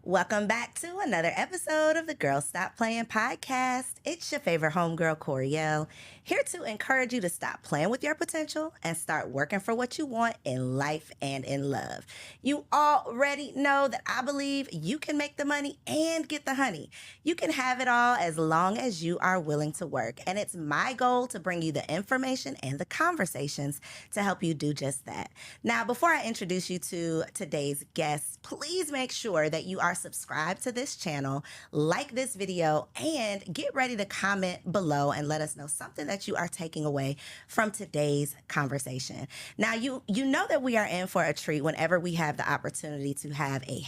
Welcome back to another episode of the Girl Stop Playin podcast. It's your favorite homegirl, Coriel, here to encourage you to stop playing with your potential and start working for what you want in life and in love. You already know that I believe you can make the money and get the honey. You can have it all as long as you are willing to work. And it's my goal to bring you the information and the conversations to help you do just that. Now, before I introduce you to today's guest, please make sure that you are subscribed to this channel, like this video, and get ready to comment below and let us know something that you are taking away from today's conversation. Now, you know that we are in for a treat whenever we have the opportunity to have a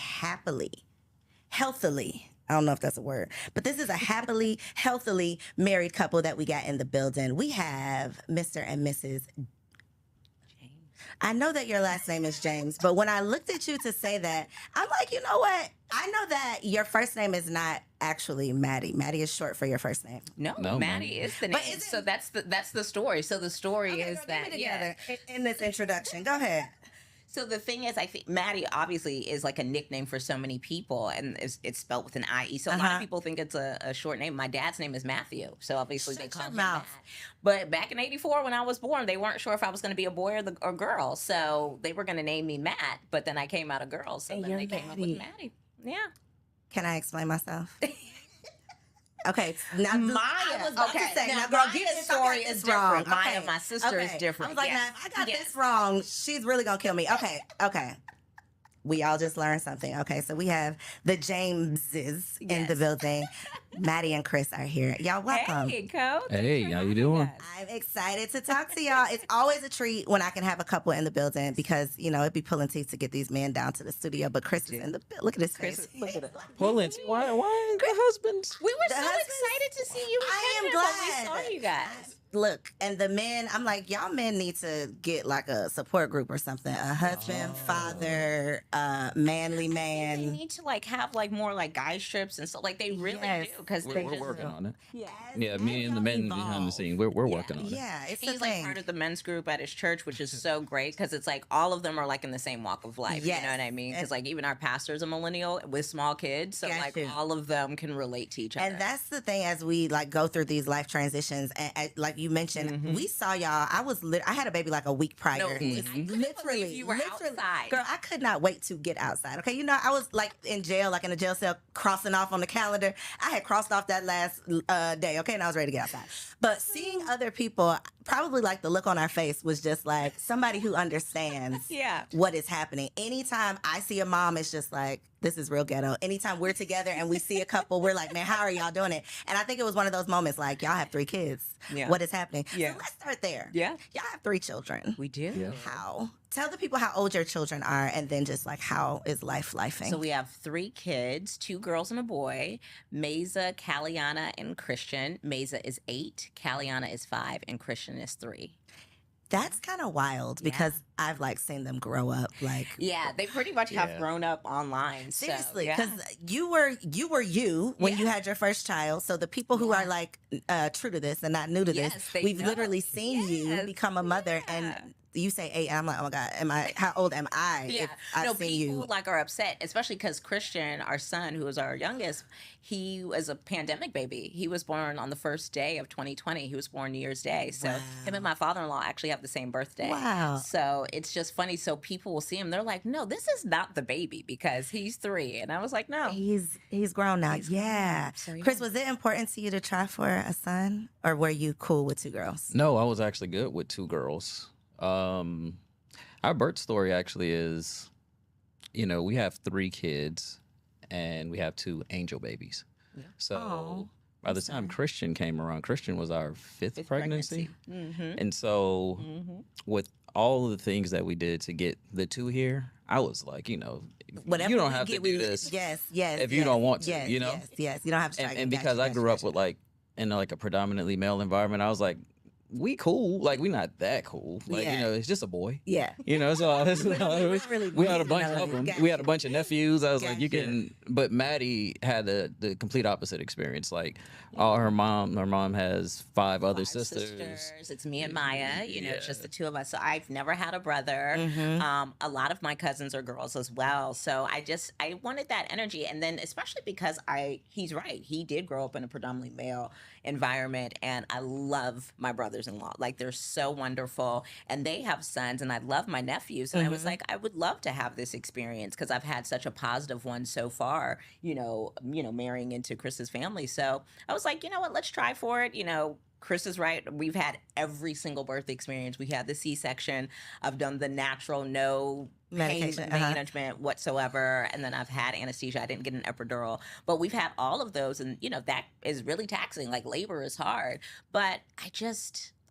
healthily, I don't know if that's a word, but this is a happily, healthily married couple that we got in the building. We have Mr. and Mrs. I know that your last name is James, but when I looked at you to say that, I'm like, you know what? I know that your first name is not actually Maddie. Maddie is short for your first name. No, No, Maddie is the name. So that's the story. So the story is girl, that get me together in this introduction. Go ahead. So the thing is, I think Maddie obviously is like a nickname for so many people, and it's spelled with an IE. So a lot of people think it's a short name. My dad's name is Matthew, so obviously they call me Matt. But back in '84, when I was born, they weren't sure if I was going to be a boy or girl, so they were going to name me Matt. But then I came out a girl, so then they came up with Maddie. Yeah. Can I explain myself? Okay, now Maya. I was about to say, now girl, Maya's story is wrong. different. Maya, my sister, is different. I was like, Yes. now if I got Yes. this wrong, she's really gonna kill me. Okay. We all just learned something. Okay, so we have the Jameses in the building. Maddie and Chris are here. Y'all welcome. Hey, Coach. Hey, how you doing? I'm excited to talk to y'all. It's always a treat when I can have a couple in the building because, you know, it'd be pulling teeth to get these men down to the studio, but Chris is in the building. Look at his face. Look at it. Pulling. Why the husbands? We were The so husbands- excited to see you. I am when glad. we saw you guys. Look, and the men, I'm like, y'all men need to get like a support group or something. A husband, father, manly They man. need to like have like more like guy strips and stuff. Like they really Yes. do because We're working on it. Yes, Yeah, me and the men behind the scene, we're working on it. Yeah, it's the He's like thing. part of the men's group at his church, which is so great because it's like all of them are like in the same walk of life. Yes. You know what I mean? And- Because like even our pastor's a millennial with small kids, so Got like you. all of them can relate to each other. And that's the thing as we like go through these life transitions. And like you mentioned, we saw y'all. I had a baby like a week prior. No, It's I couldn't literally, believe you were outside. Girl, I could not wait to get outside. Okay, you know, I was like in jail, like in a jail cell, crossing off on the calendar. I had crossed off that last day. Okay, and I was ready to get outside. But seeing other people, probably like the look on our face was just like somebody who understands Yeah. what is happening. Anytime I see a mom, it's just like, this is real ghetto. Anytime we're together and we see a couple, we're like, man, how are y'all doing it? And I think it was one of those moments like, y'all have 3 kids. Yeah. What is happening? Yeah. So let's start there. Yeah. Y'all have 3 children. We do. Yeah. How? Tell the people how old your children are and then just like how is life lifing? So we have 3 kids, 2 girls and a boy. Mesa, Caliana, and Christian. Mesa is 8, Caliana is 5, and Christian is 3. That's kind of wild because I've like seen them grow up like Yeah, they pretty much have Yeah. grown up online. so, seriously, yeah. because you were you when you had your first child. So the people who are like true to this and not new to Yes, this, they we've know. literally seen you Yes, become a mother, yeah. and you say 8. And I'm like, oh my god, how old am I? Yeah, If I've no, seen people you. like are upset, especially because Christian, our son, who is our youngest, he was a pandemic baby. He was born on the first day of 2020. He was born New Year's Day. So him and my father-in-law actually have the same birthday. Wow. So it's just funny. So people will see him. They're like, no, this is not the baby because he's 3. And I was like, no. He's grown now. Yeah. So, yeah. Chris, was it important to you to try for a son, or were you cool with 2 girls? No, I was actually good with 2 girls. Our birth story actually is, you know, we have 3 kids and we have 2 angel babies. Yeah. So Oh, by the time Christian came around, Christian was our 5th pregnancy. Mm-hmm. And so Mm-hmm. with all of the things that we did to get the 2 here, I was like, you know, Whatever you don't we have to get, do this. Yes. if you don't want to, yes, you know? Yes. You don't have to. And because I grew up with like in like a predominantly male environment, I was like, we cool. Like, we not that cool. Like, Yeah. you know, it's just a boy. Yeah. You know, so we had a bunch another of them. Gotcha. We had a bunch of nephews. I was like, you Gotcha. can. But Maddie had the complete opposite experience. Like, all her mom has 5 other sisters. It's me and Maya. You know, it's just the 2 of us. So I've never had a brother. Mm-hmm. A lot of my cousins are girls as well. So I wanted that energy, and then especially because he's right. He did grow up in a predominantly male environment, and I love my brothers-in-law. Like, they're so wonderful, and they have sons, and I love my nephews. And I was like, I would love to have this experience because I've had such a positive one so far. You know, marrying into Chris's family. So I was like, you know what? Let's try for it. You know, Chris is right. We've had every single birth experience. We had the C-section. I've done the natural, no Medication, pain management whatsoever. And then I've had anesthesia. I didn't get an epidural. But we've had all of those. And, you know, that is really taxing. Like, labor is hard. But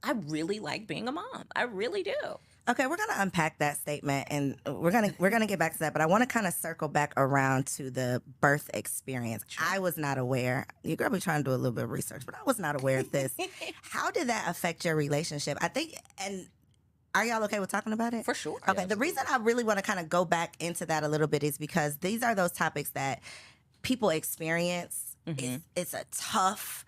I really like being a mom. I really do. Okay, we're gonna unpack that statement, and we're gonna get back to that. But I want to kind of circle back around to the birth experience. Sure. I was not aware. Your girl be trying to do a little bit of research, but I was not aware of this. How did that affect your relationship? I think, and are y'all okay with talking about it? For sure. Okay. Yeah, the reason I really want to kind of go back into that a little bit is because these are those topics that people experience. It's a tough.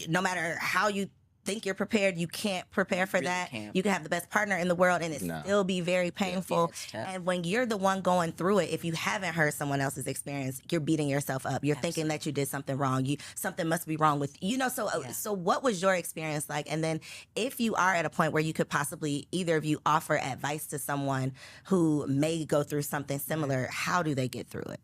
No matter how you think you're prepared, you can't prepare for that. You can have the best partner in the world and it still be very painful. And when you're the one going through it, if you haven't heard someone else's experience, you're beating yourself up. You're thinking that you did something wrong. Something must be wrong with so what was your experience like? And then if you are at a point where you could possibly either of you offer advice to someone who may go through something similar, how do they get through it?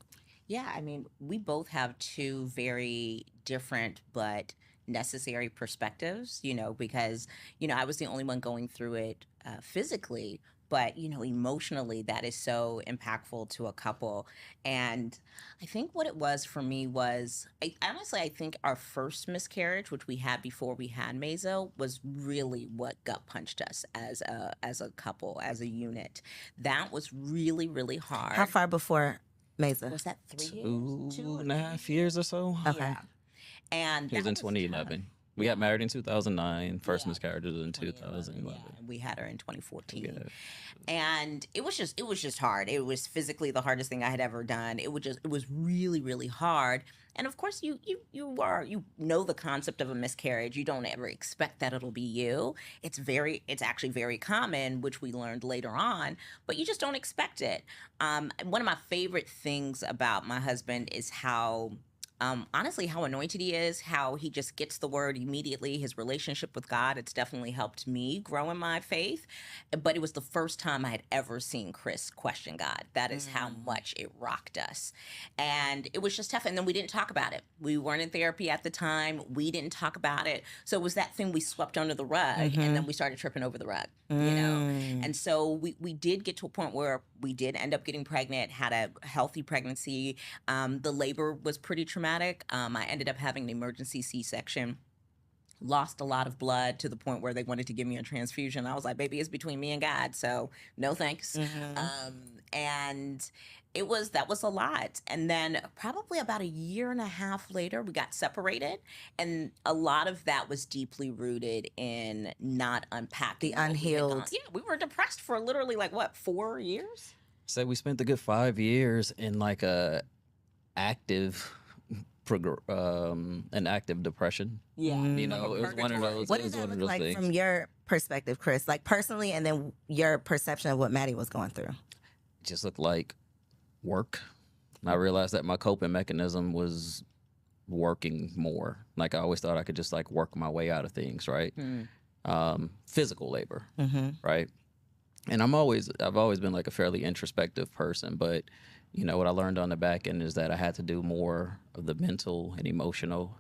Yeah, I mean, we both have 2 very different but necessary perspectives, you know, because, you know, I was the only one going through it physically, but, you know, emotionally, that is so impactful to a couple. And I think what it was for me was, I think our first miscarriage, which we had before we had Mazo, was really what gut punched us as a couple, as a unit. That was really, really hard. How far before Mazo? Was that 3 years? 2.5 years or so. Okay. Yeah. And it was in 2011. We got married in 2009. First miscarriage was in 2011. Yeah, and we had her in 2014. Yeah. And it was just hard. It was physically the hardest thing I had ever done. It was really, really hard. And of course, you know the concept of a miscarriage. You don't ever expect that it'll be you. It's actually very common, which we learned later on, but you just don't expect it. One of my favorite things about my husband is how honestly, how anointed he is, how he just gets the word immediately, his relationship with God. It's definitely helped me grow in my faith. But it was the first time I had ever seen Chris question God. That is how much it rocked us. And it was just tough. And then we didn't talk about it. We weren't in therapy at the time. We didn't talk about it. So it was that thing we swept under the rug, and then we started tripping over the rug, you know? And so we did get to a point where we did end up getting pregnant, had a healthy pregnancy. The labor was pretty traumatic. I ended up having an emergency C-section, lost a lot of blood to the point where they wanted to give me a transfusion. I was like, baby, it's between me and God, so no thanks. And that was a lot. And then probably about 1.5 years later, we got separated. And a lot of that was deeply rooted in not unpacking. The unhealed. Yeah, we were depressed for literally 4 years? So we spent a good 5 years in a active an active depression. Yeah. You know, it was one of those. What does that look like from your perspective, Chris? Like personally, and then your perception of what Maddie was going through. It just looked like work. And I realized that my coping mechanism was working more. Like I always thought I could just work my way out of things, right? Physical labor, right? And I've always been a fairly introspective person, but you know, what I learned on the back end is that I had to do more of the mental and emotional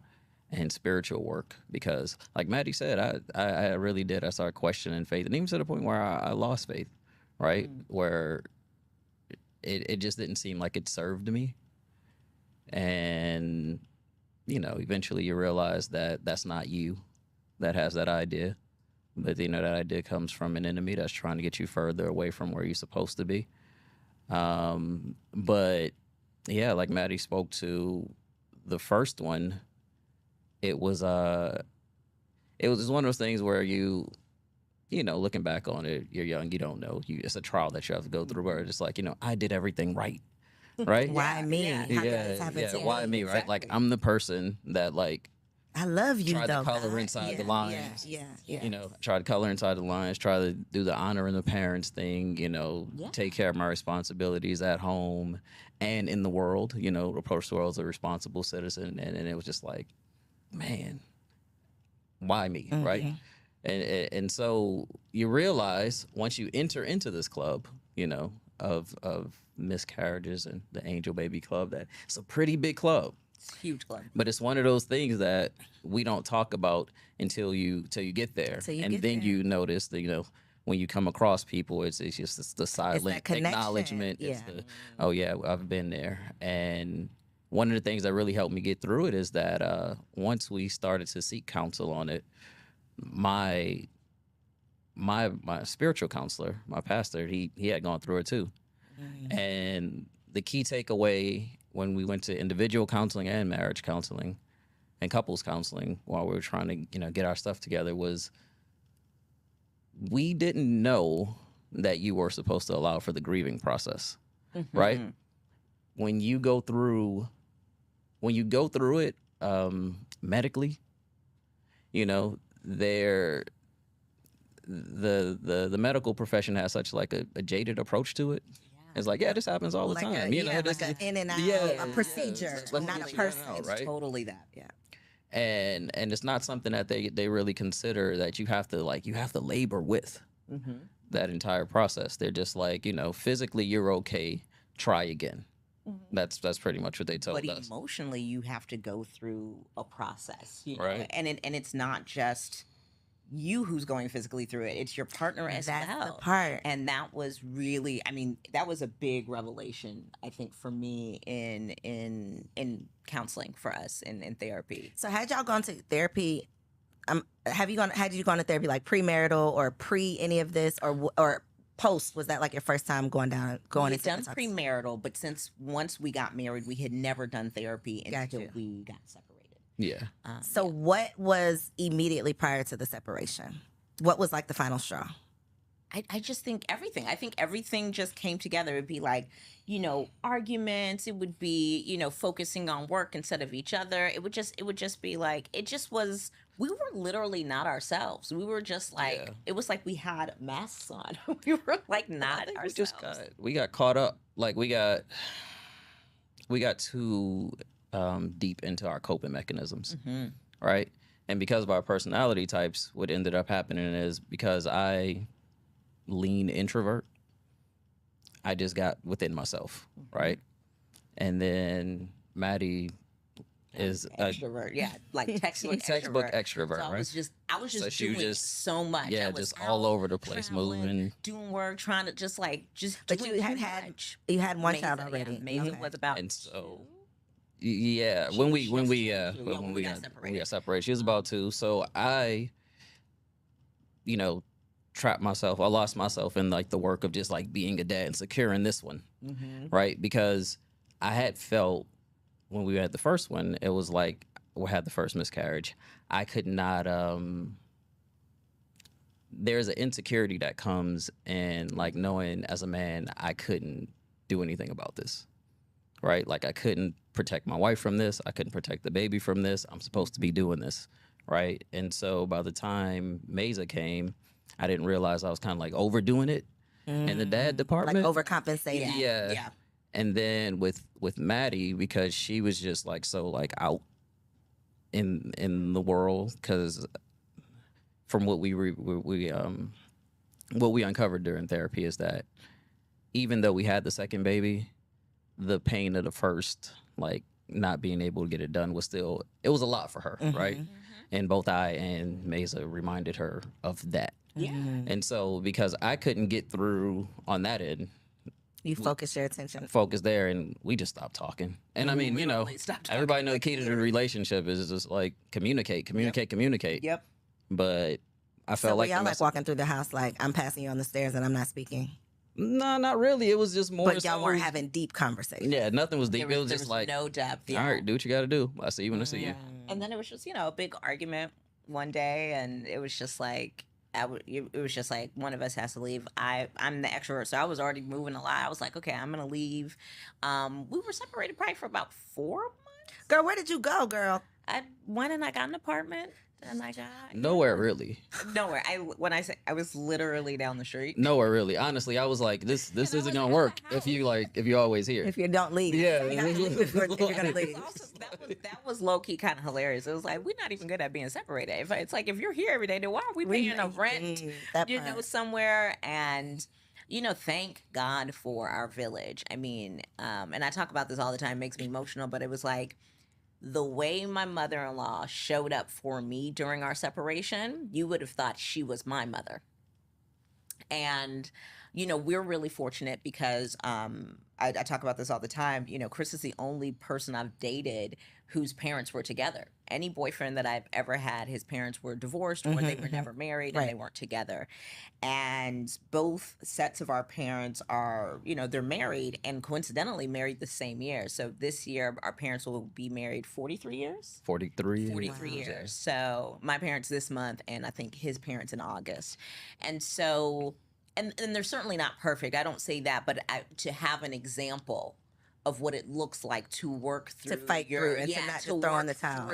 and spiritual work because, like Maddie said, I really did. I started questioning faith, and even to the point where I lost faith, right? Where it just didn't seem like it served me. And, you know, eventually you realize that that's not you that has that idea. But, you know, that idea comes from an enemy that's trying to get you further away from where you're supposed to be. But yeah, like Maddie spoke to the first one, it was it was just one of those things where you know, looking back on it, you're young, you don't know. It's a trial that you have to go through where it's just like, you know, I did everything right. Right? Why me? Yeah. How did this happen to why me, right? Like, I'm the person that, like, I love you, try though. to color God. inside the lines. Yeah. You know, try to color inside the lines, try to do the honoring the parents thing, you know, take care of my responsibilities at home and in the world, you know, approach the world as a responsible citizen. And it was just like, man, why me, right? And so you realize once you enter into this club, you know, of miscarriages and the Angel Baby Club, that it's a pretty big club. Huge club. But it's one of those things that we don't talk about until you get there. You notice that, you know, when you come across people, it's just the silent acknowledgement. Yeah. It's oh yeah, I've been there. And one of the things that really helped me get through it is that once we started to seek counsel on it, my spiritual counselor, my pastor, he had gone through it too. And the key takeaway when we went to individual counseling and marriage counseling and couples counseling while we were trying to, you know, get our stuff together was we didn't know that you were supposed to allow for the grieving process, right? When you go through it medically, you know, the medical profession has such like a jaded approach to it. It's like, yeah, this happens all the time. You know, like an in and out, a procedure, not a person. Right? Totally that. Yeah. And it's not something that they really consider that you have to labor with that entire process. They're just like, you know, physically you're okay, try again. That's pretty much what they told us. But emotionally, you have to go through a process, you know? Right? And it's not just you who's going physically through it; it's your partner as well. That's the part. And that was really, I mean, that was a big revelation, I think, for me in counseling for us in therapy. So had y'all gone to therapy? Had you gone to therapy like premarital or pre any of this or post? Was that like your first time going We into had done that? premarital, but once we got married, we had never done therapy until Gotcha. we got separated. Yeah. So what was immediately prior to the separation? What was like the final straw? I just think everything. I think everything just came together. It'd be like, you know, arguments. It would be, you know, focusing on work instead of each other. It would just be like, it just was, we were literally not ourselves. We were just like, It was like we had masks on. We were like not ourselves. We got caught up. Like we got too deep into our coping mechanisms, right? And because of our personality types, what ended up happening is because I lean introvert, I just got within myself, right? And then Maddie is extrovert, like textbook extrovert, so right? I was just doing so much. Yeah, just all over the place, moving, doing work, trying to just. But you had one child already. Maisie was about, and so. Yeah, when we got separated, she was about 2. So I, you know, trapped myself. I lost myself in like the work of just like being a dad and securing this one, right? Because I had felt when we had the first one, it was like we had the first miscarriage. I could not. There's an insecurity that comes in like knowing as a man I couldn't do anything about this. Right? Like I couldn't protect my wife from this. I couldn't protect the baby from this. I'm supposed to be doing this. Right? And so by the time Mesa came, I didn't realize I was kind of like overdoing it in the dad department. Like overcompensating. Yeah. And then with Maddie, because she was just like so like out in the world, because from what we uncovered during therapy is that even though we had the second baby, the pain of the first, like not being able to get it done was still, it was a lot for her, right? And both I and Mesa reminded her of that. Yeah. And so because I couldn't get through on that end, you focus your attention. Focus there, and we just stopped talking. And I mean, you know, everybody knows the key to the relationship is just like communicate. Yep. But I felt like y'all like walking through the house like I'm passing you on the stairs and I'm not speaking. No, not really. It was just more. But y'all weren't having deep conversations. Yeah, nothing was deep. It was just like no depth. all right, do what you got to do. I see you when I see you. And then it was just, you know, a big argument one day, and it was just like, it was just like one of us has to leave. I'm the extrovert, so I was already moving a lot. I was like, okay, I'm gonna leave. We were separated probably for about 4 months. Girl, where did you go, girl? I went and I got an apartment. And I got Nowhere really. Nowhere. When I say I was literally down the street. Nowhere really. Honestly, I was like, this isn't gonna work if you're always here. If you don't leave. Yeah. If you're gonna leave. That was low key kind of hilarious. It was like, we're not even good at being separated. It's like, if you're here every day, then why are we paying a rent? Somewhere. And thank God for our village. I mean, and I talk about this all the time. It makes me emotional, but it was like, the way my mother-in-law showed up for me during our separation, you would have thought she was my mother. And, we're really fortunate because I talk about this all the time. Chris is the only person I've dated whose parents were together. Any boyfriend that I've ever had, his parents were divorced or they were never married and they weren't together. And both sets of our parents are, they're married and coincidentally married the same year. So this year, our parents will be married 43 years? 43. 43 years. So my parents this month, and I think his parents in August. And so, and they're certainly not perfect. I don't say that, but to have an example of what it looks like to work through, to fight through, and to not just throw in the towel.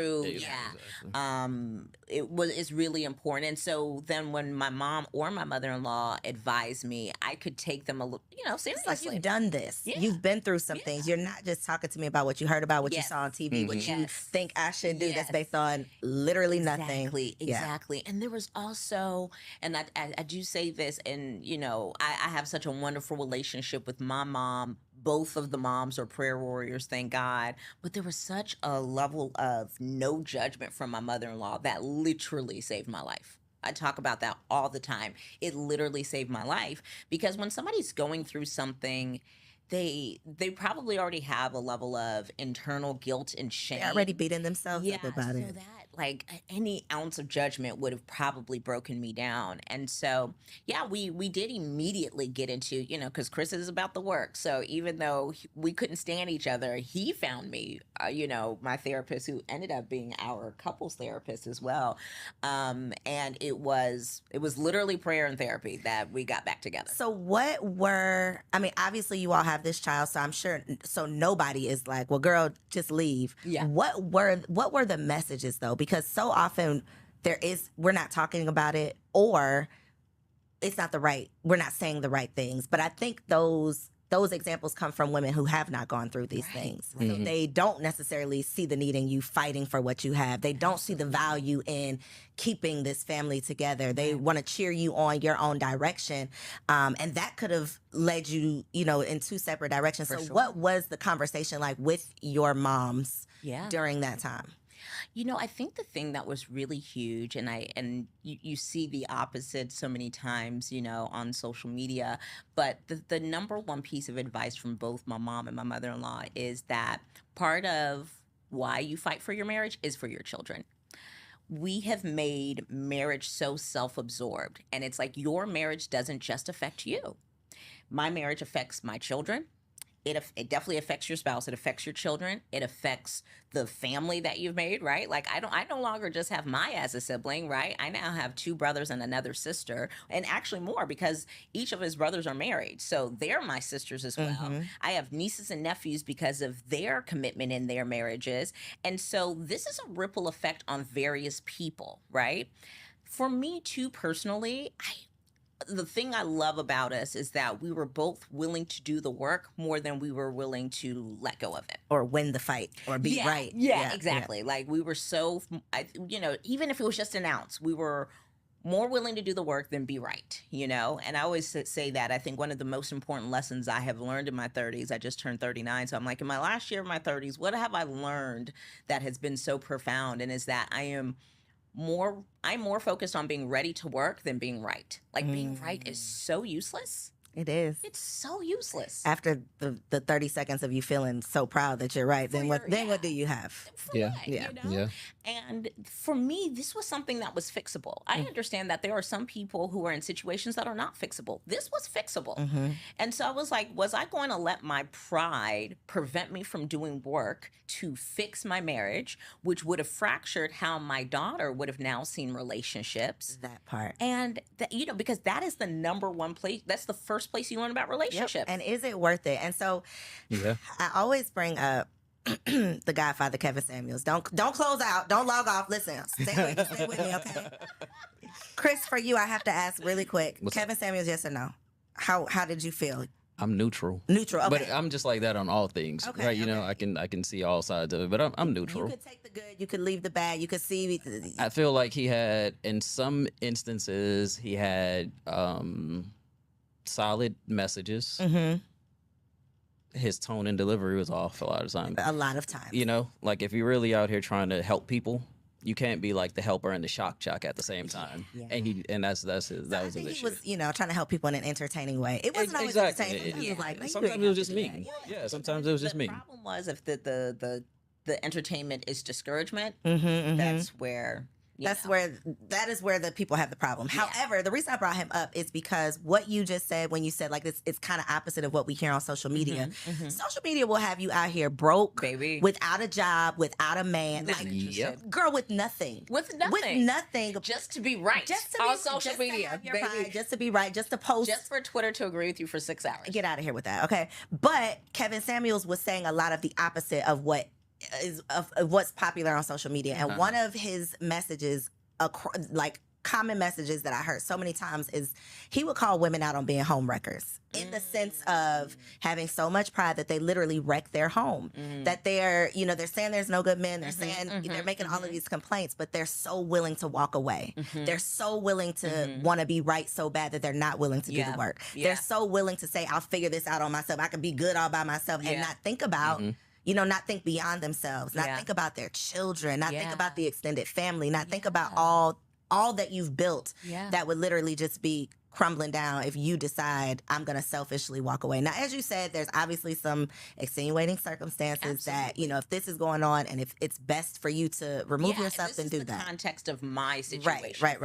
It's really important. And so then when my mom or my mother-in-law advised me, I could take them a little, seriously. It's like, you've done this. Yeah. You've been through some things. You're not just talking to me about what you heard about, what you saw on TV, what you think I should do. That's based on literally nothing. Exactly. And there was also, and I do say this, and I have such a wonderful relationship with my mom. Both of the moms are prayer warriors, thank God. But there was such a level of no judgment from my mother-in-law that literally saved my life. I talk about that all the time. It literally saved my life because when somebody's going through something, they probably already have a level of internal guilt and shame. They're already beating themselves up about it. That, like, any ounce of judgment would have probably broken me down. And so, we did immediately get into, because Chris is about the work. So even though we couldn't stand each other, he found me, my therapist, who ended up being our couples therapist as well. And it was literally prayer and therapy that we got back together. So obviously you all have this child, so I'm sure, so nobody is like, well, girl, just leave. Yeah. What were the messages though? Because so often we're not talking about it, or we're not saying the right things. But I think those examples come from women who have not gone through these things. So they don't necessarily see the need in you fighting for what you have. They don't see the value in keeping this family together. They want to cheer you on your own direction. And that could have led you, in two separate directions. What was the conversation like with your moms during that time? I think the thing that was really huge, and you see the opposite so many times, on social media, but the number one piece of advice from both my mom and my mother-in-law is that part of why you fight for your marriage is for your children. We have made marriage so self-absorbed, and it's like your marriage doesn't just affect you. My marriage affects my children. It definitely affects your spouse. It affects your children. It affects the family that you've made, right? Like I no longer just have Maya as a sibling, right? I now have 2 brothers and another sister, and actually more because each of his brothers are married. So they're my sisters as well. I have nieces and nephews because of their commitment in their marriages. And so this is a ripple effect on various people, right? For me too, personally, the thing I love about us is that we were both willing to do the work more than we were willing to let go of it. Or win the fight or be right. Yeah, exactly. Yeah. Like we were so, even if it was just an ounce, we were more willing to do the work than be right, And I always say that. I think one of the most important lessons I have learned in my 30s, I just turned 39. So I'm like, in my last year of my 30s, what have I learned that has been so profound? And is that I'm more focused on being ready to work than being right. Like being right is so useless. It is. It's so useless. After the 30 seconds of you feeling so proud that you're right, then what do you have? Yeah. You know? Yeah. And for me, this was something that was fixable. I understand that there are some people who are in situations that are not fixable. This was fixable. And so I was like, was I going to let my pride prevent me from doing work to fix my marriage, which would have fractured how my daughter would have now seen relationships? That part. And, because that is the number one place. That's the first place you learn about relationships. Yep. And is it worth it? And so I always bring up the Godfather, Kevin Samuels. Don't close out. Don't log off. Listen, stay with me, okay? Chris, for you, I have to ask really quick. Kevin Samuels, yes or no? How did you feel? I'm neutral. Neutral, okay. But I'm just like that on all things, right? You know, I can see all sides of it, but I'm neutral. You could take the good, you could leave the bad, you could see. I feel like he had, in some instances, he had solid messages. His tone and delivery was off a lot of times. A lot of times. You know, like if you're really out here trying to help people, you can't be like the helper and the shock jock at the same time. And that was his issue. He was, trying to help people in an entertaining way. It wasn't always entertaining. He was like, sometimes it was just me. Yeah, sometimes it was just me. The problem was if the entertainment is discouragement, that's where that is where the people have the problem. However, the reason I brought him up is because what you just said when you said like this, it's kind of opposite of what we hear on social media. Social media will have you out here broke, baby, without a job, without a man, girl with nothing, just to be right, on social media, baby, just to be right, just to post, just for Twitter to agree with you for 6 hours. Get out of here with that, okay? But Kevin Samuels was saying a lot of the opposite of what is of what's popular on social media. And one of his messages, like common messages that I heard so many times, is he would call women out on being home wreckers, in the sense of having so much pride that they literally wreck their home. That they're saying there's no good men. They're saying they're making all of these complaints, but they're so willing to walk away. They're so willing to want to be right so bad that they're not willing to do the work. They're so willing to say, I'll figure this out on myself. I can be good all by myself, and not think about not think beyond themselves, not think about their children, not think about the extended family, not think about all that you've built that would literally just be crumbling down if you decide I'm going to selfishly walk away. Now, as you said, there's obviously some extenuating circumstances that, if this is going on and if it's best for you to remove yourself, then do that. This is the context of my situation. Right.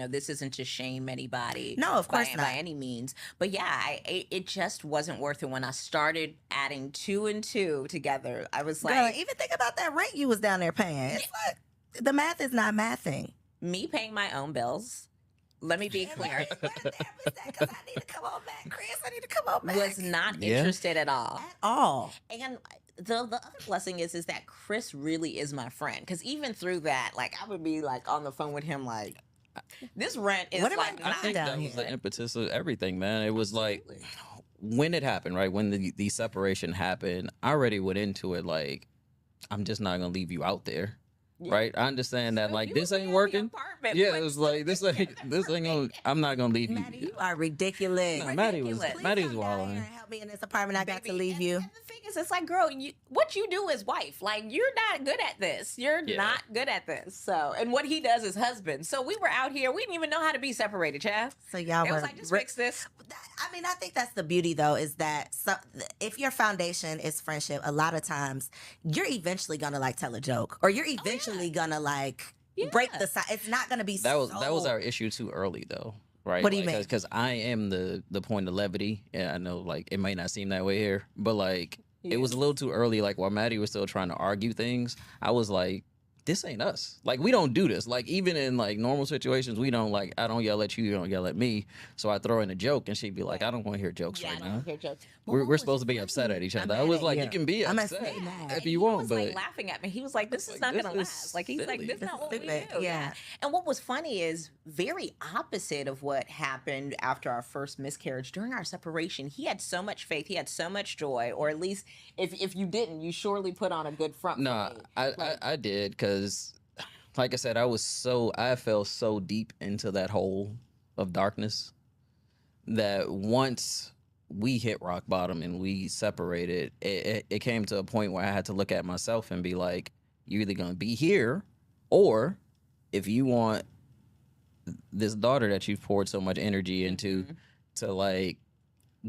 This isn't to shame anybody. No, of course not. By any means. But it just wasn't worth it when I started adding 2 and 2 together. I was like... Girl, even think about that rent you was down there paying. It's like, the math is not mathing. Me paying my own bills... Let me be clear. Because I need to come on back, Chris. I need to come on back. Was not interested at all. At all. And the other blessing is that Chris really is my friend. Because even through that, like, I would be like on the phone with him, like, this rent is like I think that was the impetus of everything, man. It was like when it happened, right? When the separation happened, I already went into it like, I'm just not gonna leave you out there. Right, I understand that. Like, this ain't working. Yeah, it was like this ain't gonna. I'm not gonna leave you. Maddie, you are ridiculous. No, Maddie's wilding. Help me in this apartment. I got to leave you. And the thing is, it's like, girl, what you do as wife, like, you're not good at this. You're not good at this. So, and what he does as husband. So we were out here. We didn't even know how to be separated, Chav. So y'all were like, just fix this. I mean, I think that's the beauty, though, is that if your foundation is friendship, a lot of times you're eventually gonna like tell a joke, or you're eventually gonna like break the side. It's not gonna be. That was our issue too early, though. Right? What do you mean? Because I am the point of levity, and I know like it might not seem that way here, but like it was a little too early. Like while Maddie was still trying to argue things, I was like, this ain't us. Like, we don't do this. Like, even in like normal situations, we don't like, I don't yell at you, you don't yell at me. So I throw in a joke and she'd be like, I don't want to hear jokes right now. We're supposed to be upset at each other. I was like, you can be upset if you want, but he was like laughing at me. He was like, this is not going to last. Like, he's like, this is not what we do. Yeah. And what was funny is very opposite of what happened after our first miscarriage. During our separation, he had so much faith. He had so much joy. Or at least if you didn't, you surely put on a good front. No, I did, because like I said, I fell so deep into that hole of darkness that once we hit rock bottom and we separated, it came to a point where I had to look at myself and be like, you're either going to be here, or if you want this daughter that you've poured so much energy into to like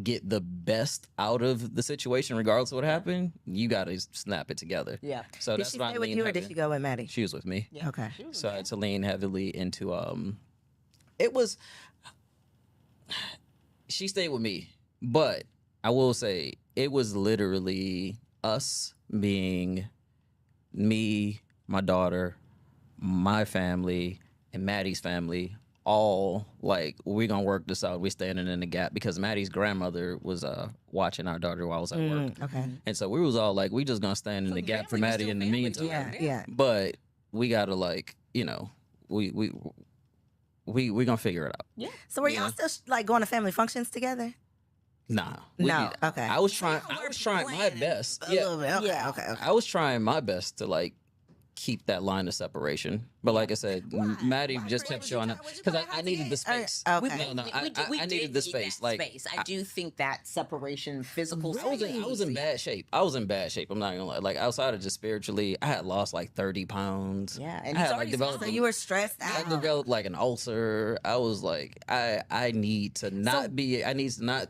get the best out of the situation, regardless of what happened, you got to snap it together. Yeah. So Did that's she what stay I with lean you or heavy. did she go with Maddie? She was with me. Yeah. Okay. So I had to lean heavily into it was she stayed with me, but I will say it was literally us being me, my daughter, my family, and Maddie's family. All like we're gonna work this out. We're standing in the gap because Maddie's grandmother was watching our daughter while I was at work, Okay. and so we was all like, we just gonna stand in the gap for family was Maddie still in the family meantime. together. Yeah. But we gotta like, we gonna figure it out. Yeah. So were y'all still like going to family functions together? Nah. No. Okay. I was trying my best. A little bit. Okay. Yeah. Okay. I was trying my best to like keep that line of separation. But like I said, Maddie just kept showing up because I needed the space. Okay. No, I needed the space. Like I do think that separation, physical. I was in bad shape. I'm not gonna lie. Like outside of just spiritually, I had lost like 30 pounds. Yeah, and I he's had already developed. So you were stressed I out. developed like an ulcer. I was like, I need to not be. I need to not.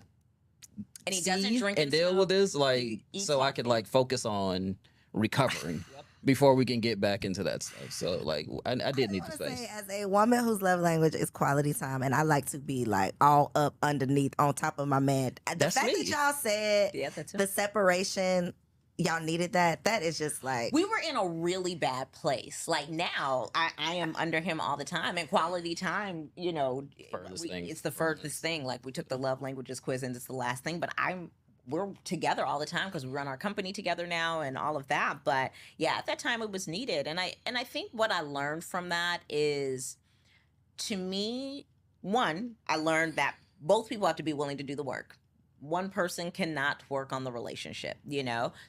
And he doesn't see drink and and deal smoke. with this, like, He eats so I healthy. could like focus on recovering before we can get back into that stuff. So like, I did need the I wanna space. say, as a woman whose love language is quality time, and I like to be like all up underneath, on top of my man. The That's fact me. that y'all said Yeah, that's it. the separation, y'all needed that. That is just like We were in a really bad place. Like now, I am under him all the time, and quality time, Furthest thing. it's the furthest thing. Like we took the love languages quiz, and it's the last thing. But we're together all the time because we run our company together now and all of that. But yeah, at that time it was needed, and I think what I learned from that is, to me, one, I learned that both people have to be willing to do the work. One person cannot work on the relationship,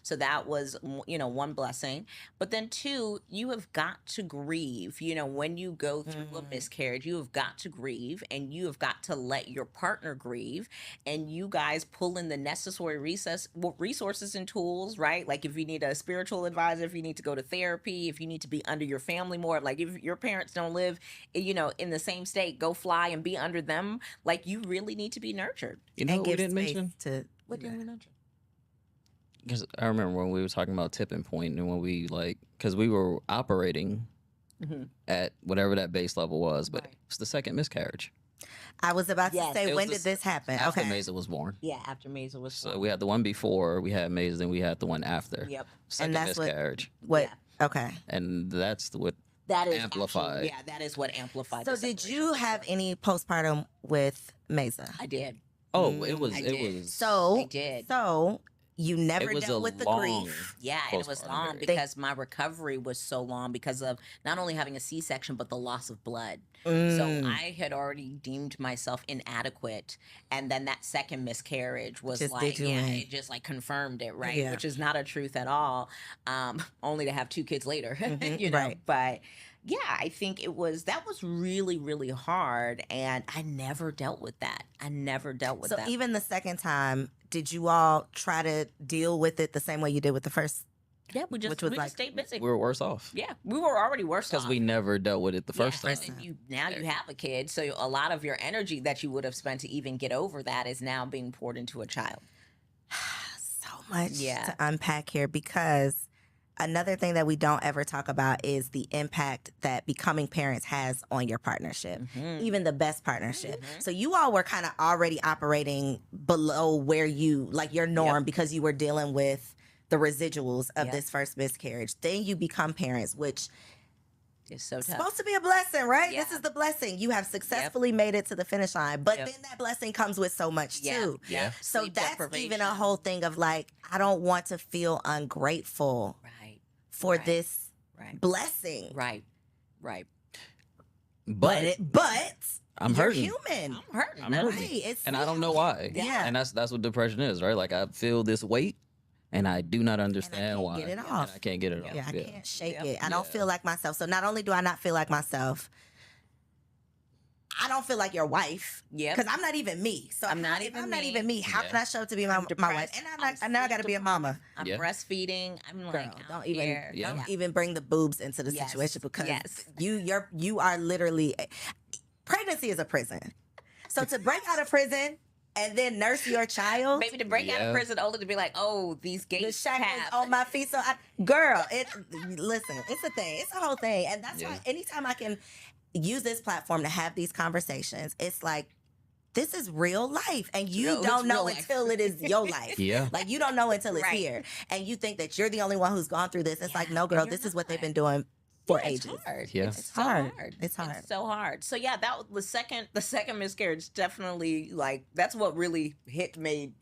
so that was one blessing. But then two, you have got to grieve, when you go through a miscarriage, you have got to grieve, and you have got to let your partner grieve, and you guys pull in the necessary resources and tools, right? Like if you need a spiritual advisor, if you need to go to therapy, if you need to be under your family more, like if your parents don't live in the same state, go fly and be under them. Like you really need to be nurtured. You know and what we give didn't space mention? to What did we nurture? Because I remember when we were talking about tipping point and when we like, because we were operating at whatever that base level was, but Right. it's the second miscarriage. I was about to Yes. say, It when was did this happen? After Okay. Mesa was born. Yeah, after Maisel was So we had the one before, we had Mesa, then we had the one after. Yep. Second that's what- miscarriage. What? Okay. And that's what That is amplified. Actually, yeah, that is what amplified. So the did separation. you have any postpartum with Mesa? I did. Oh, it was I it did. was So I did. So you never it was dealt a with the long grief. Yeah, and it was postpartum long period. because my recovery was so long because of not only having a C-section but the loss of blood. So Mm. I had already deemed myself inadequate, and then that second miscarriage was Just like, did you yeah, in. it just like confirmed it, right? Yeah. Which is not a truth at all. Only to have two kids later, Mhm, know. right. But yeah, I think that was really, really hard, and I never dealt with that. I never dealt with So that. even the second time, did you all try to deal with it the same way you did with the first? Yeah, we which was just like- stayed busy. we were worse off Yeah, we were already worse because off. we never dealt with it the first Yeah, time. and then you have a kid, so a lot of your energy that you would have spent to even get over that is now being poured into a child. So much Yeah. to unpack here, because another thing that we don't ever talk about is the impact that becoming parents has on your partnership, even the best partnership. So you all were kind of already operating below where your norm, because you were dealing with the residuals of Yep. this first miscarriage. Then you become parents, which It's so it's tough. supposed to be a blessing, right? Yeah. This is the blessing. You have successfully made it to the finish line, but Yep. then that blessing comes with so much too. Yeah. So Sleep that's even a deprivation. whole thing of like, I don't want to feel ungrateful Right. for Right. this Right. blessing. Right. Right. But But I'm you're hurting. human. I'm hurting. I'm man. hurting. Right. It's And I don't know why. Yeah. And that's what depression is, right? Like I feel this weight and I do not understand can't why. get it And off. I can't get it off. Yeah, I can't shake Yep. it. I don't Yeah. feel like myself. So not only do I not feel like myself, I don't feel like your wife. Yep. Because I'm not even me. So I'm not if even I'm not me. even me. How Yeah. can I show up to be my wife? depressed. And I'm I now I got to be a mama. I'm Yeah. breastfeeding. I'm like, Girl, out don't even here. Yeah. don't even bring the boobs into the Yes, situation, because yes. you are literally pregnancy is a prison. So to break out of prison and then nurse your child. Maybe to break out of prison only to be like, oh, these The gates shackles have. on my feet. So, girl, listen, it's a thing. It's a whole thing. And that's why anytime I can use this platform to have these conversations, it's like, this is real life. And you don't know until it is your life. Like, you don't know until it's here. And you think that you're the only one who's gone through this. It's like, no, girl, this is what they've been doing for ages. It's hard. It's hard. It's hard. It's so hard. So yeah, that was the second miscarriage definitely, like, that's what really made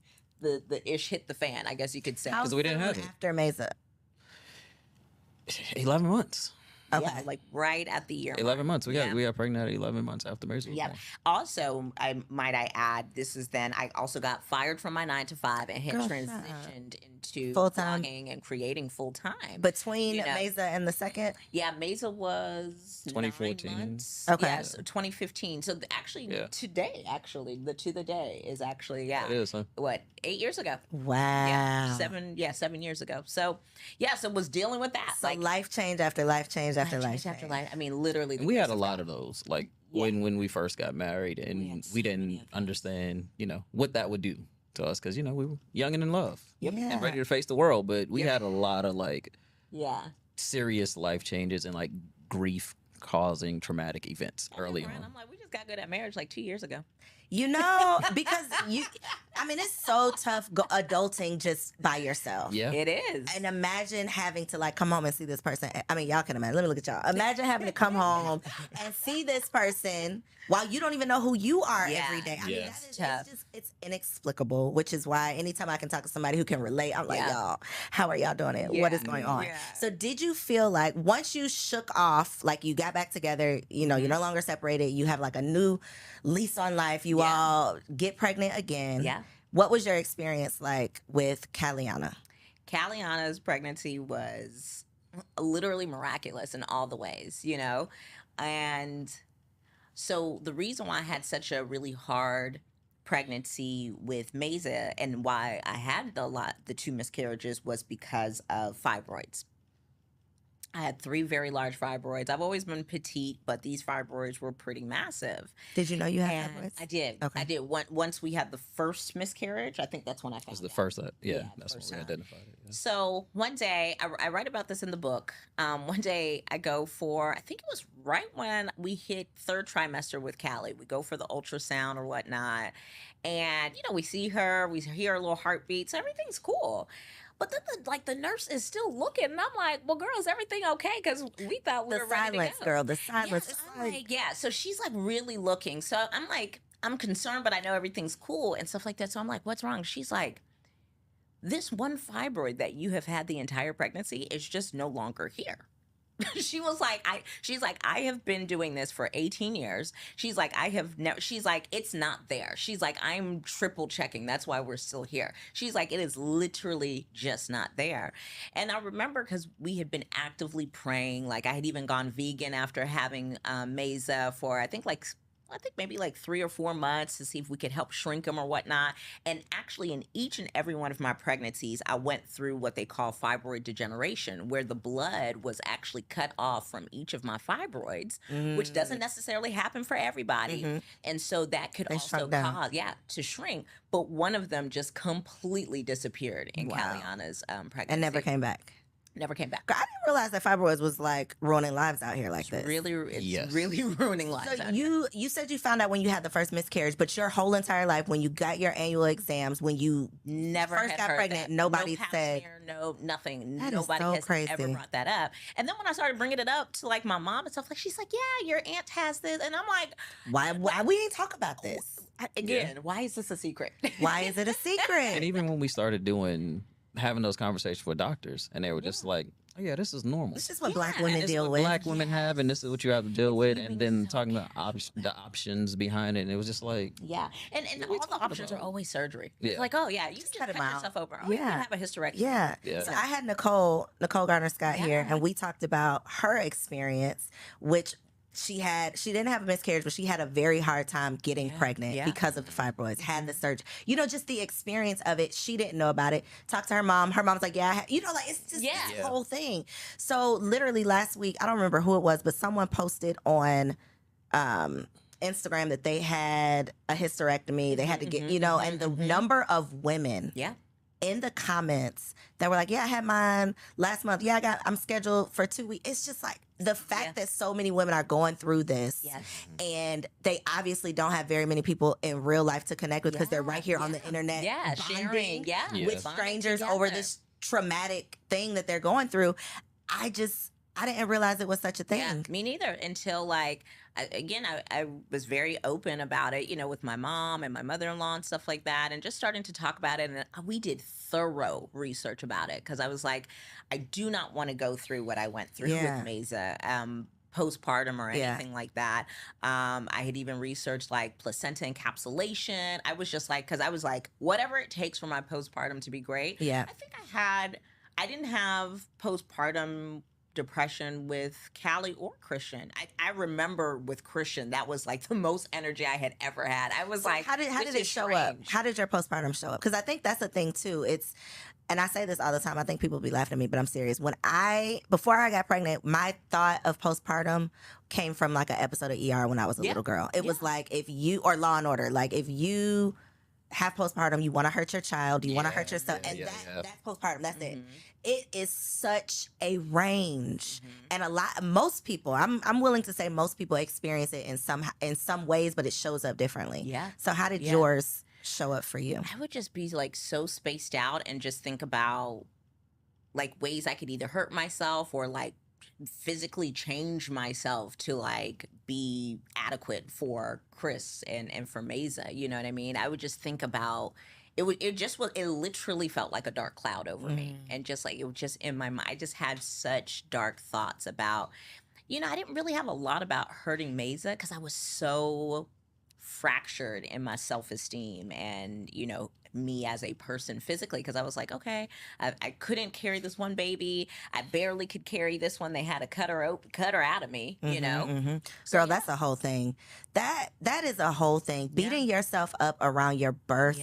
the ish hit the fan, I guess you could say. Because we didn't have it. After Mesa? 11 months. Okay. Yeah, like right at the year. 11 months. We got pregnant at 11 months after Mesa. Yeah. Also, I add, this is then I also got fired from my 9-to-5 and had transitioned into full-time blogging and creating full time. Between Mesa and the second? Yeah, Mesa was 2014. 9 months. Okay. Yeah, so 2015. So actually today, the day is actually It is, huh? what, 8 years ago. Wow. Yeah, 7 years ago. So was dealing with that. So life change after life change after life change. After life. I mean, literally. We had a lot of those, like when we first got married, and we didn't understand, what that would do to us, because we were young and in love, and ready to face the world. But we had a lot of serious life changes and like grief causing traumatic events early on. I'm like, we just got good at marriage like 2 years ago. Because it's so tough adulting just by yourself. Yeah. It is. And imagine having to come home and see this person. I mean, y'all can imagine. Let me look at y'all. Imagine having to come home and see this person while you don't even know who you are every day. I mean, that is tough. It's inexplicable, which is why anytime I can talk to somebody who can relate, I'm like, y'all, how are y'all doing it? What is going on? Yeah. So did you feel like once you shook off, like you got back together, you're no longer separated, you have like a new lease on life, you all get pregnant again. Yeah. What was your experience like with Caliana? Caliana's pregnancy was literally miraculous in all the ways, and so the reason why I had such a really hard pregnancy with Mesa and why I had the 2 miscarriages was because of fibroids. I had 3 very large fibroids. I've always been petite, but these fibroids were pretty massive. Did you know you had fibroids? I did. Okay. I did. Once we had the first miscarriage, I think that's when I found it. It was the first, that's when we identified it. Yeah. So one day, I write about this in the book. One day I go for, I think it was right when we hit 3rd trimester with Callie. We go for the ultrasound or whatnot. And, we see her, we hear her little heartbeats. Everything's cool. But then the nurse is still looking, and I'm like, well, girl, is everything okay? Because we thought we were ready to go. Girl, the silence. So she's really looking. So I'm like, I'm concerned, but I know everything's cool and stuff like that. So I'm like, what's wrong? She's like, this one fibroid that you have had the entire pregnancy is just no longer here. She's like, I have been doing this for 18 years. She's like, she's like, it's not there. She's like, I'm triple checking. That's why we're still here. She's like, it is literally just not there. And I remember because we had been actively praying. Like I had even gone vegan after having Mesa for, I think maybe 3 or 4 months to see if we could help shrink them or whatnot. And actually in each and every one of my pregnancies, I went through what they call fibroid degeneration, where the blood was actually cut off from each of my fibroids, which doesn't necessarily happen for everybody. And so that could also cause, to shrink. But one of them just completely disappeared in Caliana's pregnancy. And never came back. Never came back. I didn't realize that fibroids was ruining lives out here like this. It's really ruining lives. So you said you found out when you had the first miscarriage, but your whole entire life, when you got your annual exams, when you first got pregnant, nobody said nothing. That nobody is so has crazy. ever brought that up. And then when I started bringing it up to my mom and stuff, she's like, yeah, your aunt has this, and I'm like, why we ain't talk about this again? Why is this a secret? Why is it a secret? And even when we started having those conversations with doctors, and they were just like, oh yeah, this is normal. This is what Black women deal with. Black women have, and this is what you have to deal with. And then talking about the options behind it, and it was just like, and all the options are always surgery. It's like, oh yeah, you just cut yourself open. Oh, you can have a hysterectomy. Yeah. So I had Nicole Gardner Scott here, and we talked about her experience, which she didn't have a miscarriage, but she had a very hard time getting pregnant because of the fibroids, had the surgery. Just the experience of it. She didn't know about it. Talked to her mom. Her mom's like, it's just this whole thing. So literally last week, I don't remember who it was, but someone posted on Instagram that they had a hysterectomy. They had to get, and the number of women in the comments that were like, yeah, I had mine last month. Yeah, I'm scheduled for 2 weeks. It's just like the fact that so many women are going through this and they obviously don't have very many people in real life to connect with because they're right here on the internet. Sharing with strangers over this traumatic thing that they're going through. I didn't realize it was such a thing. Yeah, me neither. Until I was very open about it, with my mom and my mother-in-law and stuff like that, and just starting to talk about it. And we did thorough research about it because I was like, I do not want to go through what I went through with Mesa. Postpartum or anything like that. I had even researched like placenta encapsulation. I was just like, because I was like, whatever it takes for my postpartum to be great. Yeah. I think I didn't have postpartum depression with Callie or Christian. I remember with Christian, that was like the most energy I had ever had. I was like, how did it show up? How did your postpartum show up? Because I think that's the thing too. And I say this all the time. I think people be laughing at me, but I'm serious. Before I got pregnant, my thought of postpartum came from like an episode of ER when I was a little girl. It was like or Law and Order, like if you have postpartum, you want to hurt your child, you want to hurt yourself, and that's postpartum. That's it. It is such a range, and most people, I'm willing to say most people experience it in some ways, but it shows up differently. Yeah. So how did yours show up for you? I would just be like so spaced out and just think about like ways I could either hurt myself or like physically change myself to like be adequate for Chris and for Mesa. You know what I mean? I would just think about it. It literally felt like a dark cloud over me, and just like it was just in my mind. I just had such dark thoughts about. I didn't really have a lot about hurting Mesa because I was so fractured in my self-esteem and me as a person physically, because I was like, okay, I couldn't carry this one baby, I barely could carry this one, they had to cut her out of me. Girl, that's a whole thing. That is a whole thing. Beating yourself up around your birth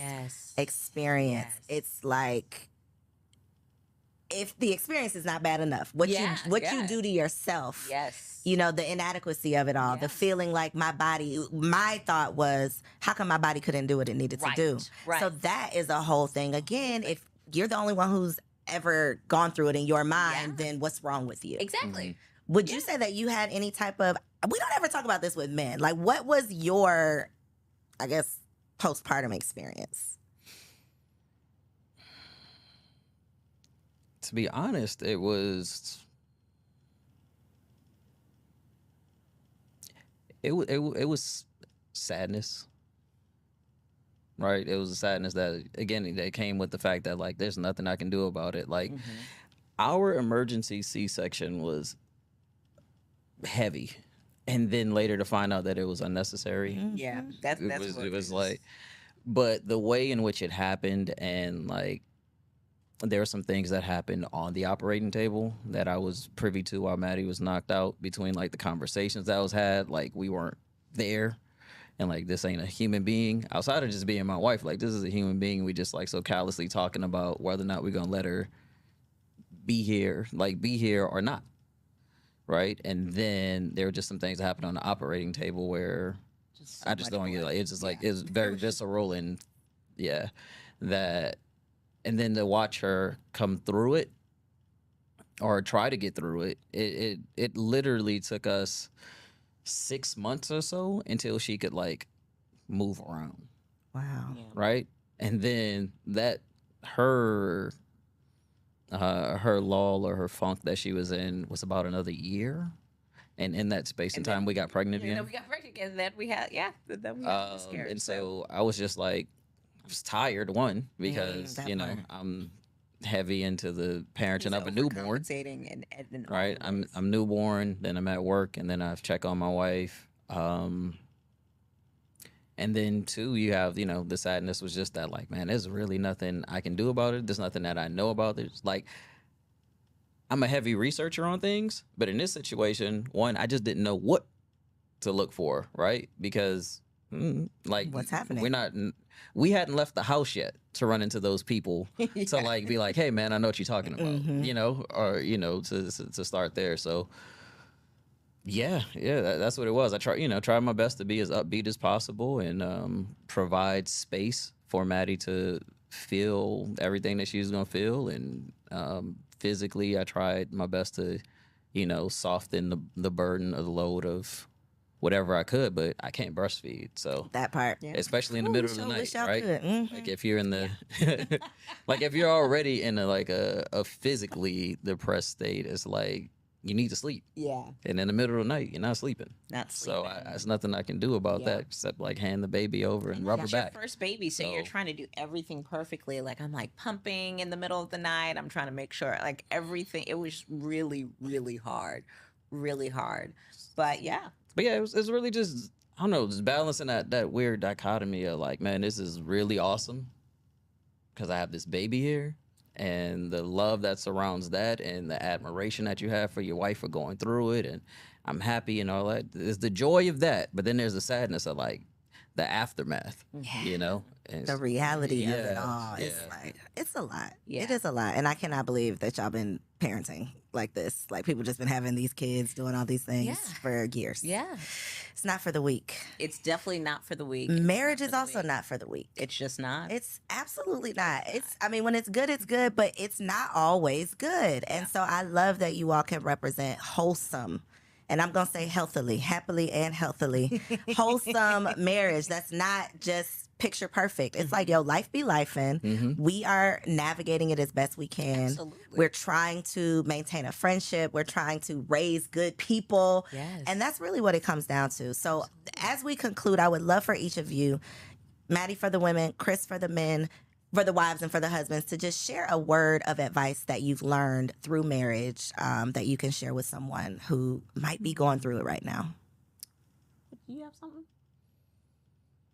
experience. It's like, if the experience is not bad enough, what you do to yourself, the inadequacy of it all, the feeling like my thought was, how come my body couldn't do what it needed to do? Right. So that is a whole thing. Again, if you're the only one who's ever gone through it in your mind, then what's wrong with you? Exactly. Would you say that you had any type of, we don't ever talk about this with men, like what was your, I guess, postpartum experience? To be honest, it was sadness, right? It was a sadness that, again, that came with the fact that like there's nothing I can do about it. Like our emergency C-section was heavy, and then later to find out that it was unnecessary. Yeah, that's it was like, but the way in which it happened, and like, there were some things that happened on the operating table that I was privy to while Maddie was knocked out, between like the conversations that was had. Like, we weren't there, and like, this ain't a human being outside of just being my wife. Like, this is a human being. We just like so callously talking about whether or not we're gonna let her be here or not, right? And then there were just some things that happened on the operating table where I just don't get, like, it's just like, it's very visceral, and that. And then to watch her come through it, or try to get through it, it literally took us 6 months or so until she could like move around. Wow. Yeah. Right? And then that her lull or her funk that she was in was about another year. And in that space and time, we got pregnant again. We got pregnant again. Then we had miscarriage. And so I was just like, I was tired, one, because, I'm heavy into the parenting of a newborn. And right? I'm newborn, then I'm at work, and then I check on my wife. And then, two, you have, the sadness was just that, like, man, there's really nothing I can do about it. There's nothing that I know about it. It's like, I'm a heavy researcher on things, but in this situation, one, I just didn't know what to look for, right? Because, like, what's happening? We hadn't left the house yet to run into those people to like be like, hey man, I know what you're talking about, or to start there. So Yeah, that's what it was. I tried my best to be as upbeat as possible and provide space for Maddie to feel everything that she was gonna feel, and physically, I tried my best to, soften the burden of the load of whatever I could, but I can't breastfeed, so That part. Yeah. especially in the middle of the Wish night, y'all right? could. Like if you're in the, like if you're already in a physically depressed state, it's like you need to sleep. Yeah. And in the middle of the night, you're not sleeping. Not So sleeping. there's nothing I can do about Yeah. that except like hand the baby over and rub her It's back. your first baby, so you're So- trying to do everything perfectly. Like I'm like pumping in the middle of the night. I'm trying to make sure like everything. It was really, really hard, really hard. But yeah, But yeah, it was really just, I don't know, just balancing that weird dichotomy of like, man, this is really awesome because I have this baby here, and the love that surrounds that and the admiration that you have for your wife for going through it, and I'm happy and all that. There's the joy of that, but then there's the sadness of like the aftermath, And The reality of it Yeah, all. It's yeah. like, it's a lot. Yeah. It is a lot. And I cannot believe that y'all been parenting like this. Like people just been having these kids doing all these things Yeah. for years. yeah, It's not for the weak. it's definitely not for the weak. Marriage not is for the also weak. not for the weak. It's just not. It's absolutely not. I mean, when it's good, but it's not always good. And so I love that you all can represent wholesome, and I'm going to say healthily, happily and healthily, wholesome marriage that's not just picture perfect. It's like, yo, life be lifing. Mhm. We are navigating it as best we can. Absolutely. We're trying to maintain a friendship. We're trying to raise good people. Yes. And that's really what it comes down to. So as we conclude, I would love for each of you, Maddie for the women, Chris for the men, for the wives and for the husbands, to just share a word of advice that you've learned through marriage that you can share with someone who might be going through it right now. Do you have something?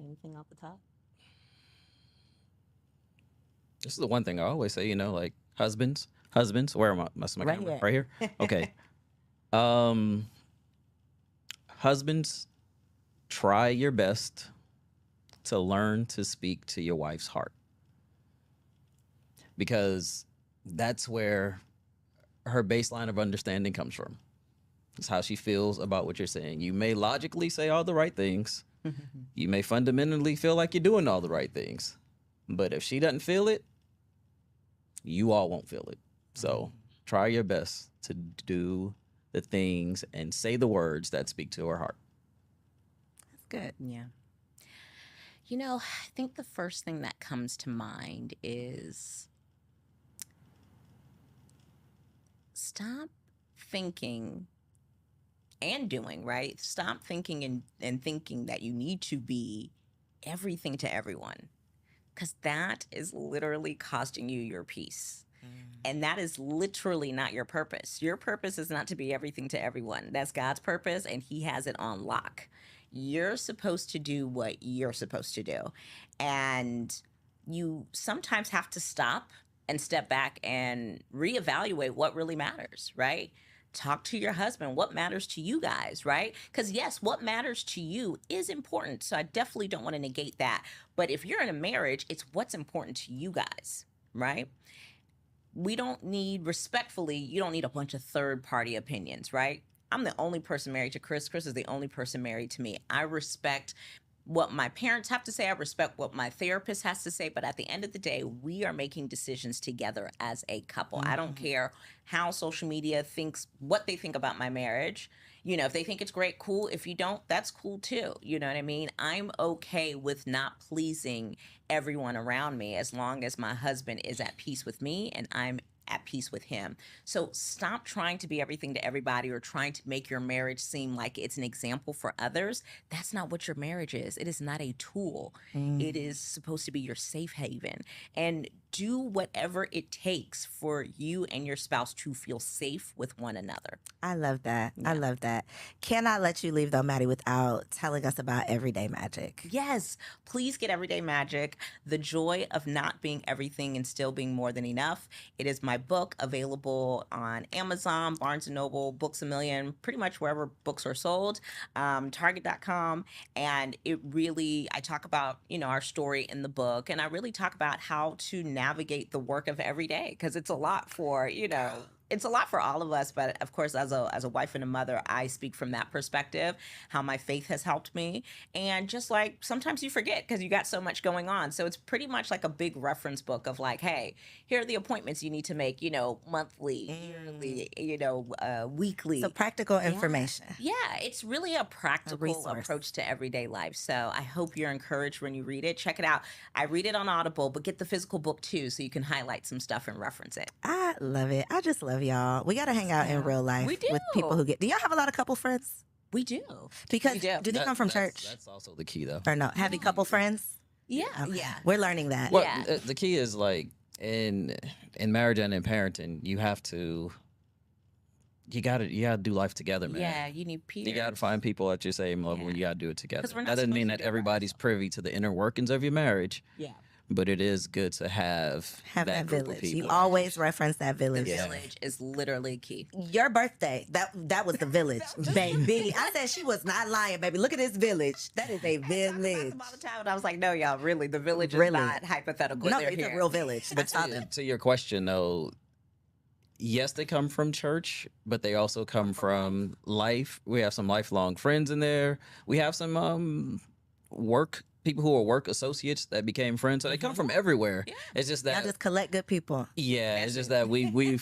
Anything off the top? This is the one thing I always say, like husbands, where am I? That's my Right camera. here. Right here? Okay. Husbands, try your best to learn to speak to your wife's heart, because that's where her baseline of understanding comes from. It's how she feels about what you're saying. You may logically say all the right things. You may fundamentally feel like you're doing all the right things. But if she doesn't feel it, you all won't feel it. So try your best to do the things and say the words that speak to her heart. That's good. Yeah. I think the first thing that comes to mind is stop thinking and doing, right? Stop thinking and thinking that you need to be everything to everyone, because that is literally costing you your peace. And that is literally not your purpose. Your purpose is not to be everything to everyone. That's God's purpose, and He has it on lock. You're supposed to do what you're supposed to do. And you sometimes have to stop and step back and reevaluate what really matters, right? Talk to your husband. What matters to you guys, right? Because yes, what matters to you is important. So I definitely don't want to negate that. But if you're in a marriage, it's what's important to you guys, right? We don't need, respectfully, you don't need a bunch of third party opinions, right? I'm the only person married to Chris. Chris is the only person married to me. I respect what my parents have to say. I respect what my therapist has to say. But at the end of the day, we are making decisions together as a couple. I don't care how social media thinks, what they think about my marriage. If they think it's great, cool. If you don't, that's cool too. You know what I mean? I'm okay with not pleasing everyone around me as long as my husband is at peace with me and I'm at peace with him. So stop trying to be everything to everybody or trying to make your marriage seem like it's an example for others. That's not what your marriage is. It is not a tool. It is supposed to be your safe haven. And do whatever it takes for you and your spouse to feel safe with one another. I love that. I love that. Cannot let you leave though, Maddie, without telling us about Everyday Magic. Yes, please get Everyday Magic, The Joy of Not Being Everything and Still Being More Than Enough. It is my book, available on Amazon, Barnes & Noble, Books A Million, pretty much wherever books are sold, Target.com. And it really, I talk about, our story in the book, and I really talk about how to navigate the work of every day, because it's a lot for, it's a lot for all of us, but of course, as a wife and a mother, I speak from that perspective, how my faith has helped me. And just like sometimes you forget because you got so much going on. So it's pretty much like a big reference book of like, hey, here are the appointments you need to make, monthly, yearly, weekly. So practical information. Yeah, it's really a practical approach to everyday life. So I hope you're encouraged when you read it. Check it out. I read it on Audible, but get the physical book too so you can highlight some stuff and reference it. I love it. I just love y'all. We got to hang out in real life with people who get. Do y'all have a lot of couple friends? We do. Because do they come from church? That's also the key, though. Or no? Have you couple friends? Yeah. Okay. Yeah. We're learning that. Well, the key is like in marriage and in parenting, you gotta do life together, man. Yeah, you need peers. You gotta find people at your same level when you gotta do it together. That doesn't mean that everybody's privy to the inner workings of your marriage. Yeah. But it is good to have that group village. Of people. You always reference that village. The village is literally key. Your birthday, that was the village, baby. I said she was not lying, baby. Look at this village. That is a village. All the time, and I was like, no, y'all, really, the village is not hypothetical. No, it's a real village. But to your question, though, yes, they come from church, but they also come from life. We have some lifelong friends in there. We have some people who are work associates that became friends. So they come from everywhere. Yeah. It's just that y'all just collect good people. Yeah, it's just that we've made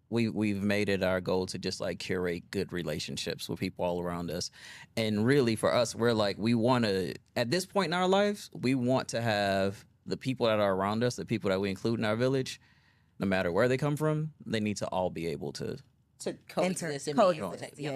we've made it our goal to just like curate good relationships with people all around us. And really for us, we're like, we want to, at this point in our lives, we want to have the people that are around us, the people that we include in our village, no matter where they come from, they need to all be able to coexist. Yeah.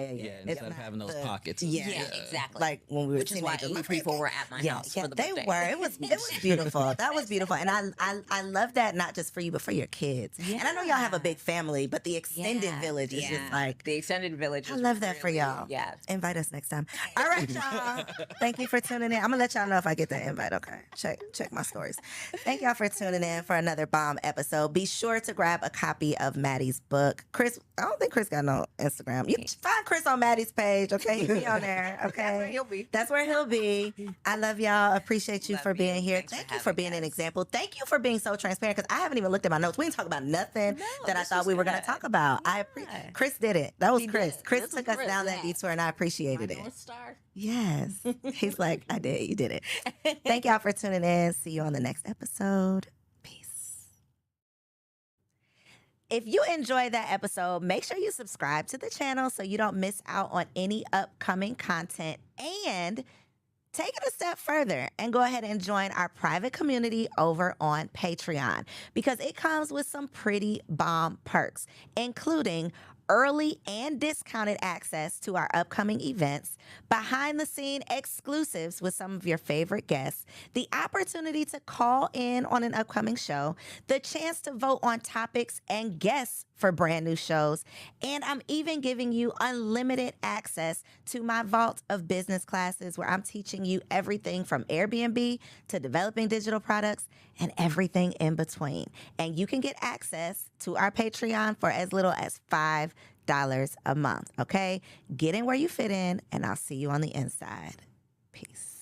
Instead of having those pockets. Yeah, exactly. Like when we were which is why 8 people were at my house for the birthday. They were. It was beautiful. That was beautiful, and I love that, not just for you but for your kids. Yeah. And I know y'all have a big family, but the extended village is just like the extended village. I love that for y'all. Yeah, invite us next time. All right, y'all. Thank you for tuning in. I'm gonna let y'all know if I get that invite. Okay, check my stories. Thank y'all for tuning in for another bomb episode. Be sure to grab a copy of Maddie's book. Chris, I don't think Chris got no Instagram. You find Chris on Maddie's page, okay? He'll be on there, okay? That's where he'll be. I love y'all. Appreciate you for being here. Thank you for being an example. Thank you for being so transparent because I haven't even looked at my notes. We didn't talk about nothing that I thought we were going to talk about. Chris did it. That was Chris. Chris took us down that detour and I appreciated it. North Star. Yes. He's like, I did. You did it. Thank y'all for tuning in. See you on the next episode. If you enjoyed that episode, make sure you subscribe to the channel so you don't miss out on any upcoming content, and take it a step further and go ahead and join our private community over on Patreon because it comes with some pretty bomb perks, including early and discounted access to our upcoming events, behind-the-scene exclusives with some of your favorite guests, the opportunity to call in on an upcoming show, the chance to vote on topics and guests for brand new shows, and I'm even giving you unlimited access to my vault of business classes where I'm teaching you everything from Airbnb to developing digital products and everything in between. And you can get access to our Patreon for as little as $5 a month, okay? Get in where you fit in, and I'll see you on the inside. Peace.